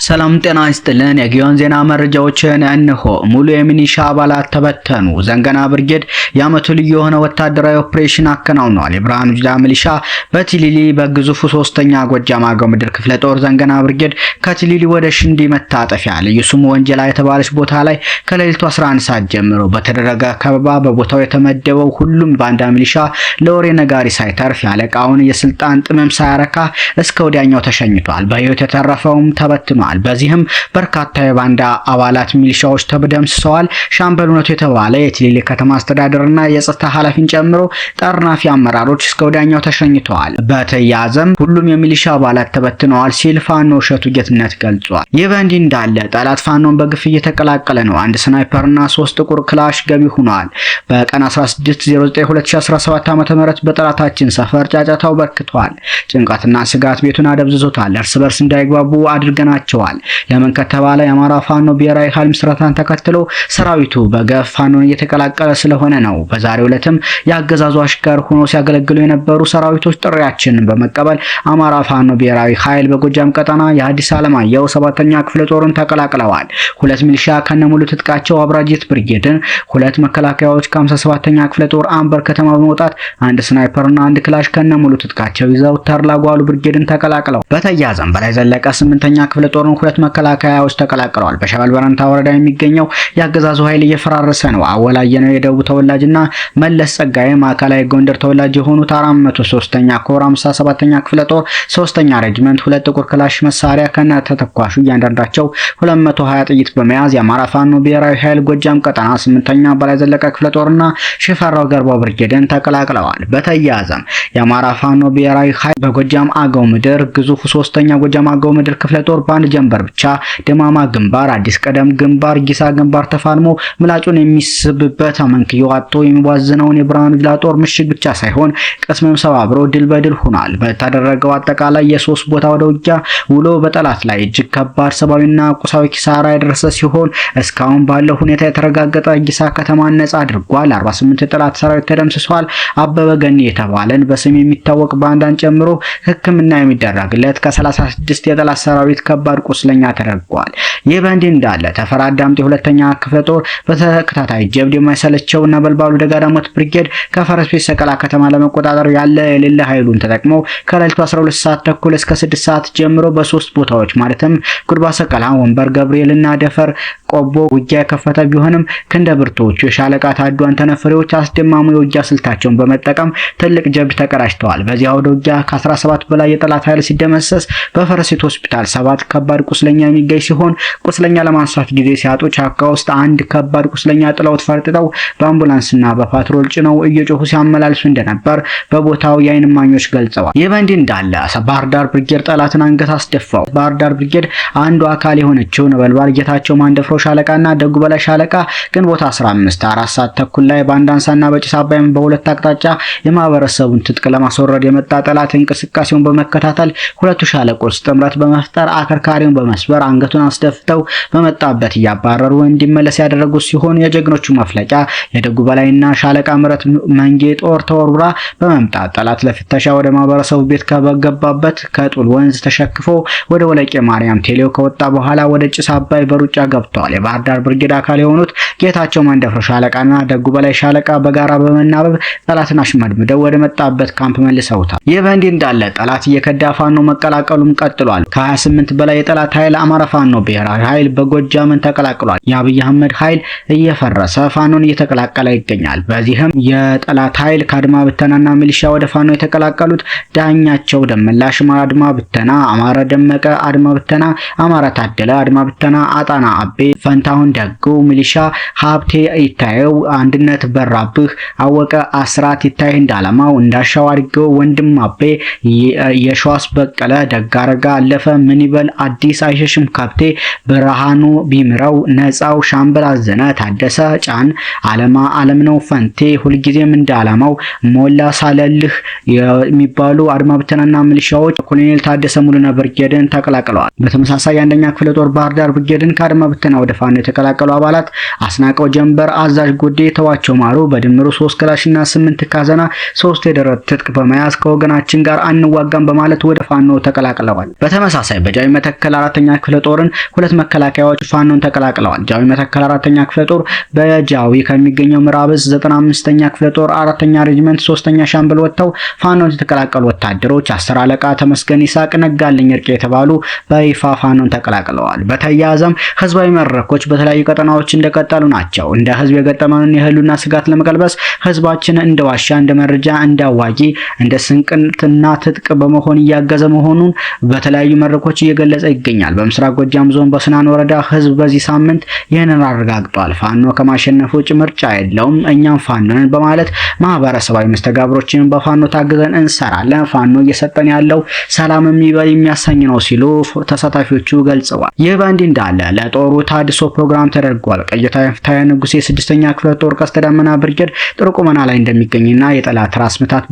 ሰላም ጤና ይስጥልን። የጊዮን ዜና መረጃዎችን እንሆ። ሙሉ የሚኒሻ አባላት ተበተኑ። ዘንገና ብርጌድ የዓመቱ ልዩ የሆነ ወታደራዊ ኦፕሬሽን አከናውኗል። የብርሃኑ ጁላ ሚሊሻ በቲሊሊ በግዙፉ 3ኛ ጎጃም አገው ምድር ክፍለ ጦር ዘንገና ብርጌድ ከቲሊሊ ወደ ሽንዲ መታጠፊያ ልዩ ስሙ ወንጀላ የተባለች ቦታ ላይ ከሌሊቱ 11 ሰዓት ጀምሮ በተደረገ ከበባ በቦታው የተመደበው ሁሉም ባንዳ ሚሊሻ ለወሬ ነጋሪ ሳይተርፍ ያለቃውን የስልጣን ጥምም ሳያረካ እስከ ወዲያኛው ተሸኝቷል። በህይወት የተረፈውም ተበትኗል። በዚህም በርካታ የባንዳ አባላት ሚሊሻዎች ተደምስሰዋል። ሻምበል እውነቱ የተባለ የቲሊሊ ከተማ አስተዳደርና የጸጥታ ኃላፊን ጨምሮ ጠርናፊ አመራሮች እስከ ወዲያኛው ተሸኝተዋል። በተያያዘም ሁሉም የሚሊሻ አባላት ተበትነዋል ሲል ፋኖ እሸቱ ጌትነት ገልጿል። ይህ በእንዲህ እንዳለ ጠላት ፋኖን በግፍ እየተቀላቀለ ነው። አንድ ስናይፐርና 3 ጥቁር ክላሽ ገቢ ሆኗል። በቀን 16/09/2017 ዓ.ም በጠላታችን ሰፈር ጫጫታው በርክቷል። ጭንቀትና ስጋት ቤቱን አደብዝዞታል። እርስ በርስ እንዳይግባቡ አድርገናቸዋል። ለምን ከተባለ የአማራ ፋኖ ብሔራዊ ኃይል ምስረታን ተከትሎ ሰራዊቱ በገፍ ፋኖን እየተቀላቀለ ስለሆነ ነው። በዛሬው ዕለትም ያገዛዙ አሽከር ሆኖ ሲያገለግሉ የነበሩ ሰራዊቶች ጥሪያችንን በመቀበል አማራ ፋኖ ብሔራዊ ኃይል በጎጃም ቀጠና የሐዲስ ዓለማየሁ 7ኛ ክፍለ ጦርን ተቀላቅለዋል። 2 ሚሊሻ ከነሙሉ ትጥቃቸው አብራጅት ብርጌድን፣ 2 መከላከያዎች ከ57ኛ ክፍለ ጦር አንበር ከተማ በመውጣት 1 ስናይፐርና 1 ክላሽ ከነሙሉ ትጥቃቸው ይዘው ተርላጓሉ ብርጌድን ተቀላቅለው በተያያዘም በላይ ዘለቀ 8ኛ ክፍለ ጦርን 2 መከላከያዎች ተቀላቅለዋል። በሸበል በረንታ ወረዳ የሚገኘው ያገዛዙ ኃይል እየፈራረሰ ነው። አወላየነው የደቡብ ተወላጅና መለስ ጸጋዬ ማዕከላዊ ጎንደር ተወላጅ የሆኑት 403ኛ ኮር 57ኛ ክፍለ ጦር 3ኛ ሬጅመንት 2 ጥቁር ክላሽ መሳሪያ ከነ ተተኳሹ እያንዳንዳቸው 220 ጥይት በመያዝ የአማራ ፋኖ ብሔራዊ ኃይል ጎጃም ቀጠና 8ኛ በላይ ዘለቀ ክፍለ ጦርና ሽፈራው ገርባው ብርጌድን ተቀላቅለዋል። በተያያዘም የአማራ ፋኖ ብሔራዊ ኃይል በጎጃም አገው ምድር ግዙፉ 3ኛ ጎጃም አገው ምድር ክፍለ ጦር በአንድ ጀንበር ብቻ ደማማ ግንባር፣ አዲስ ቀደም ግንባር፣ ጊሳ ግንባር ተፋልሞ ምላጩን የሚስብበት አመንክዮ አጥቶ የሚዋዝነውን የብርሃኑ ጁላ ጦር ምሽግ ብቻ ሳይሆን ቅስምም ሰባብሮ ድል በድል ሆኗል። በተደረገው አጠቃላይ የ3 ቦታ ወደ ውጊያ ውሎ በጠላት ላይ እጅግ ከባድ ሰብአዊና ቁሳዊ ኪሳራ የደረሰ ሲሆን እስካሁን ባለው ሁኔታ የተረጋገጠ ጊሳ ከተማን ነጻ አድርጓል። 48 የጠላት ሰራዊት ተደምስሷል። አበበ ገኒ የተባለን በስም የሚታወቅ ባንዳን ጨምሮ ሕክምና የሚደረግለት ከ36 የጠላት ሰራዊት ከባድ ቁስለኛ ተደርጓል። ይህ በእንዲህ እንዳለ ተፈራ ዳምጤ 2ኛ ክፍለ ጦር በተከታታይ ጀብድ የማይሰለቸው ነበልባሉ ደጋዳሞት ብርጌድ ከፈረስ ቤት ሰቀላ ከተማ ለመቆጣጠር ያለ የሌለ ኃይሉን ተጠቅመው ከሌሊቱ 12 ሰዓት ተኩል እስከ 6 ሰዓት ጀምሮ በ3 ቦታዎች ማለትም ጉድባ ሰቀላ፣ ወንበር ገብርኤልና ደፈር ቆቦ ውጊያ የከፈተ ቢሆንም ክንደ ብርቶቹ የሻለቃ ታዷን ተነፍሬዎች አስደማሙ የውጊያ ስልታቸውን በመጠቀም ትልቅ ጀብድ ተቀዳጅተዋል። በዚያው ወደ ውጊያ ከ17 በላይ የጠላት ኃይል ሲደመሰስ በፈረሴት ሆስፒታል 7 ከባድ ቁስለኛ የሚገኝ ሲሆን ቁስለኛ ለማንሳት ጊዜ ሲያጡ ጫካ ውስጥ አንድ ከባድ ቁስለኛ ጥለውት ፈርጥጠው በአምቡላንስና በፓትሮል ጭነው እየጮሁ ሲያመላልሱ እንደነበር በቦታው የዓይን እማኞች ገልጸዋል። ይህ በእንዲህ እንዳለ ባህር ዳር ብርጌድ ጠላትን አንገት አስደፋው። ባህር ዳር ብርጌድ አንዱ አካል የሆነችው ነበልባል ጌታቸው ማንደፍሮ ሻለቃና ደጉ በላይ ሻለቃ ግንቦት 15 4 ሰዓት ተኩል ላይ በአንዳንሳና በጭስ አባይም በሁለት አቅጣጫ የማህበረሰቡን ትጥቅ ለማስወረድ የመጣ ጠላት እንቅስቃሴውን በመከታተል ሁለቱ ሻለቆች ጥምረት በመፍጠር አከርካሪውን በመስበር አንገቱን አስደፍተው በመጣበት እያባረሩ እንዲመለስ ያደረጉት ሲሆን የጀግኖቹ መፍለቂያ የደጉ በላይና ሻለቃ ምረት መንጌ ጦር ተወርውራ በመምጣት ጠላት ለፍተሻ ወደ ማህበረሰቡ ቤት ከገባበት ከጡል ወንዝ ተሸክፎ ወደ ወለቄ ማርያም ቴሌው ከወጣ በኋላ ወደ ጭስ አባይ በሩጫ ገብተዋል። የባህር ዳር ብርጌድ አካል የሆኑት ጌታቸው ማንደፍሮ ሻለቃና ደጉ በላይ ሻለቃ በጋራ በመናበብ ጠላትን አሽመድምደው ወደ መጣበት ካምፕ መልሰውታል። ይህ በእንዲህ እንዳለ ጠላት እየከዳ ፋኖ መቀላቀሉም ቀጥሏል። ከ28 በላይ የጠላት ኃይል አማራ ፋኖ ብሔራዊ ኃይል በጎጃምን ተቀላቅሏል። የአብይ አህመድ ኃይል እየፈረሰ ፋኖን እየተቀላቀለ ይገኛል። በዚህም የጠላት ኃይል ከአድማ ብተናና ሚሊሻ ወደ ፋኖ የተቀላቀሉት ዳኛቸው ደመላሽ አድማ ብተና፣ አማራ ደመቀ አድማ ብተና፣ አማራ ታደለ አድማ ብተና፣ አጣና አቤ፣ ፈንታሁን ደጉ ሚሊሻ፣ ሀብቴ ይታየው፣ አንድነት በራብህ፣ አወቀ አስራት፣ ይታይ እንዳለማው፣ እንዳሻው አድገው፣ ወንድም አቤ፣ የሸዋስ በቀለ፣ ደጋረጋ አለፈ፣ ምንይበል አዲስ፣ አይሸሽም ካብቴ፣ ብርሃኑ ቢምረው፣ ነፃው ሻምበል አዘነ ታደሰ፣ ጫን አለምነው ፈንቴ፣ ሁልጊዜም እንደ ዓላማው ሞላ ሳለልህ የሚባሉ አድማ ብተናና ሚሊሻዎች ኮሎኔል ታደሰ ሙሉነህ ብርጌድን ተቀላቅለዋል። በተመሳሳይ አንደኛ ክፍለ ጦር ባህር ዳር ብርጌድን ከአድማ ብተና ወደ ፋኖ የተቀላቀሉ አባላት አስናቀው ጀንበር፣ አዛዥ ጎዴ፣ ተዋቸው ማሩ በድምሩ 3 ክላሽና 8 ካዘና 3 የደረት ትጥቅ በመያዝ ከወገናችን ጋር አንዋጋም በማለት ወደ ፋኖ ተቀላቅለዋል። በተመሳሳይ በጃዊ መተከል 4ኛ ክፍለ ጦርን 2 መከላከያዎች ፋኖን ተቀላቅለዋል። ጃዊ መተከል 4ኛ ክፍለ ጦር በጃዊ ከሚገኘው ምዕራብ ዕዝ 95ኛ ክፍለ ጦር 4ኛ ሬጅመንት 3ኛ ሻምበል ወጥተው ፋኖን የተቀላቀሉ ወታደሮች 10 አለቃ ተመስገን ይሳቅ፣ ነጋልኝ እርቄ የተባሉ በይፋ ፋኖን ተቀላቅለዋል። በተያያዘም ህዝባዊ መድረኮች በተለያዩ ቀጠናዎች እንደቀጠሉ ናቸው። እንደ ህዝብ የገጠመንን የህልውና ስጋት ለመቀልበስ ህዝባችን እንደ ዋሻ፣ እንደ መረጃ፣ እንደ አዋጊ፣ እንደ ስንቅና ትጥቅ በመሆን እያገዘ መሆኑን በተለያዩ መድረኮች እየገለጸ ይገኛል። በምስራቅ ጎጃም ዞን በስናን ወረዳ ህዝብ በዚህ ሳምንት ይህንን አረጋግጧል። ፋኖ ከማሸነፍ ውጭ ምርጫ የለውም፣ እኛም ፋኖ ነን በማለት ማህበረሰባዊ መስተጋብሮችን በፋኖ ታግዘን እንሰራለን፣ ፋኖ እየሰጠን ያለው ሰላም የሚያሰኝ ነው ሲሉ ተሳታፊዎቹ ገልጸዋል። ይህ በእንዲህ እንዳለ ለጦሩ ታድሶ ፕሮግራም ተደርጓል። ቀይታየ ንጉሴ 6ኛ ክፍለ ጦር ቀስተ ደመና ብርጌድ ጥሩ ቁመና ላይ እንደሚገኝና የጠላት ራስ ምታት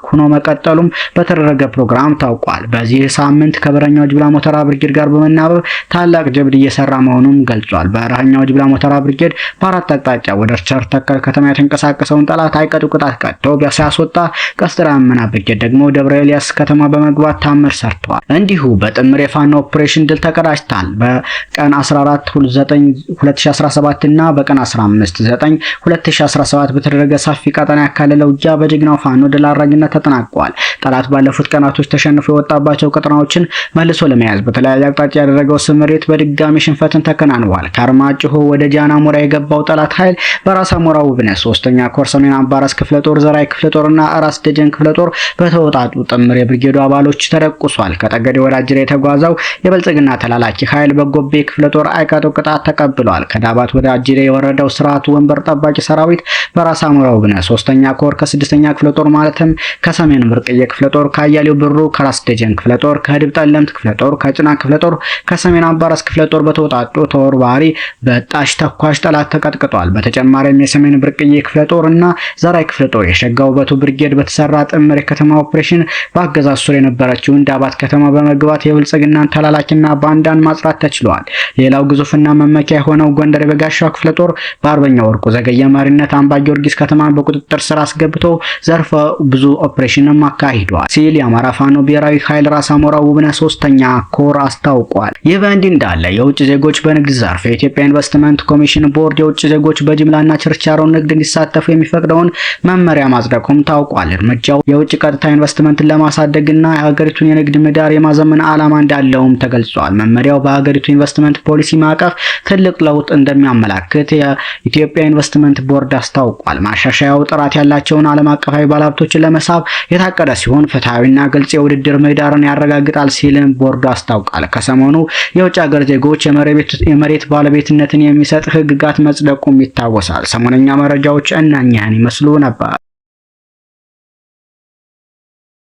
ሆኖ መቀጠሉም በተደረገ ፕሮግራም ታውቋል። በዚህ ሳምንት ከበረኛው ጅብላ ሞተራ ብርጌድ ጋር በመናበብ ታላቅ ጀብድ እየሰራ መሆኑን ገልጿል። በረኛው ጅብላ ሞተራ ብርጌድ በአራት አቅጣጫ ወደ ቸር ተከል ከተማ የተንቀሳቀሰውን ጠላት አይቀጡ ቅጣት ቀጥቶ ሲያስወጣ፣ ቀስተ ደመና ብርጌድ ደግሞ ደብረ ኤልያስ ከተማ በመግባት ታምር ሰርተዋል። እንዲሁ በጥምር የፋኖ ኦፕሬሽን ድል ተቀዳጅቷል። በቀን 14/9/2017 እና በቀን 15/9/2017 በተደረገ ሰፊ ቀጠና ያካለለው ውጊያ በጀግናው ፋኖ ድል አድራጊነት ተጠናቋል። ጠላት ባለፉት ቀናቶች ተሸንፎ የወጣባቸው ቀጠናዎችን መልሶ ለመያዝ በተለያየ አቅጣጫ ያደረገው ስምሪት በድጋሚ ሽንፈትን ተከናንቧል። ከአርማጭሆ ወደ ጃና ሞራ የገባው ጠላት ኃይል በራስ አሞራ ውብነህ 3ኛ ኮር ሰሜን አምባራስ ክፍለ ጦር፣ ዘራይ ክፍለ ጦርና ራስ ደጀን ክፍለ ጦር በተወጣጡ ጥምር የብርጌዱ አባሎች ተደቁሷል። ከጠገዴ ወደ አጅሬ የተጓዘው የበልጽግና ተላላኪ ኃይል በጎቤ ክፍለ ጦር አይቀጡ ቅጣት ተቀብሏል። ከዳባት ወደ አጅሬ የወረደው ስርዓቱ ወንበር ጠባቂ ሰራዊት በራስ አሞራ ውብነህ 3ኛ ኮር ከ6ኛ ክፍለ ጦር ማለትም ከሰሜን ብርቅዬ ክፍለ ጦር፣ ከአያሌው ብሩ፣ ከራስ ደጀን ክፍለ ጦር፣ ከህድብ ጠለምት ክፍለ ጦር፣ ከጭና ክፍለ ጦር፣ ከሰሜን አምባራስ ክፍለ ጦር በተወጣጡ ተወርባሪ በጣሽ ተኳሽ ጠላት ተቀጥቅጧል። በተጨማሪም የሰሜን ብርቅዬ ክፍለ ጦር እና ዘራይ ክፍለ ጦር የሸጋው በቱ ብርጌድ በተሰራ ጥምር የከተማ ኦፕሬሽን በአገዛዝ ሱር የነበረችውን ዳባት ከተማ በመግባት የብልጽግናን ተላላኪና ባንዳን ማጽራት ተችሏል። ሌላው ግዙፍና መመኪያ የሆነው ጎንደር የበጋሻው ክፍለ ጦር በአርበኛ ወርቁ ዘገየ መሪነት አምባ ጊዮርጊስ ከተማን በቁጥጥር ስር አስገብቶ ዘርፈ ብዙ ኦፕሬሽንም አካሂዷል ሲል የአማራ ፋኖ ብሔራዊ ኃይል ራስ አሞራ ውብነህ 3ኛ ኮር አስታውቋል። ይህ በእንዲህ እንዳለ የውጭ ዜጎች በንግድ ዘርፍ የኢትዮጵያ ኢንቨስትመንት ኮሚሽን ቦርድ የውጭ ዜጎች በጅምላና ችርቻሮ ንግድ እንዲሳተፉ የሚፈቅደውን መመሪያ ማጽደቁም ታውቋል። እርምጃው የውጭ ቀጥታ ኢንቨስትመንትን ለማሳደግና የሀገሪቱን የንግድ ምህዳር የማዘመን ዓላማ እንዳለውም ተገልጿል። መመሪያው በሀገሪቱ ኢንቨስትመንት ፖሊሲ ማዕቀፍ ትልቅ ለውጥ እንደሚያመላክት የኢትዮጵያ ኢንቨስትመንት ቦርድ አስታውቋል። ማሻሻያው ጥራት ያላቸውን ዓለም አቀፋዊ ባለሀብቶችን ለመሳብ የታቀደ ሲሆን ፍትሐዊና ግልጽ የውድድር ምህዳርን ያረጋግጣል ሲልም ቦርዱ አስታውቋል። ከሰሞኑ የውጭ ሀገር ዜጎች የመሬት ባለቤትነትን የሚሰጥ ህግጋት መጽደቁም ይታወሳል። ሰሞነኛ መረጃዎች እነኛን ይመስሉ ነበር።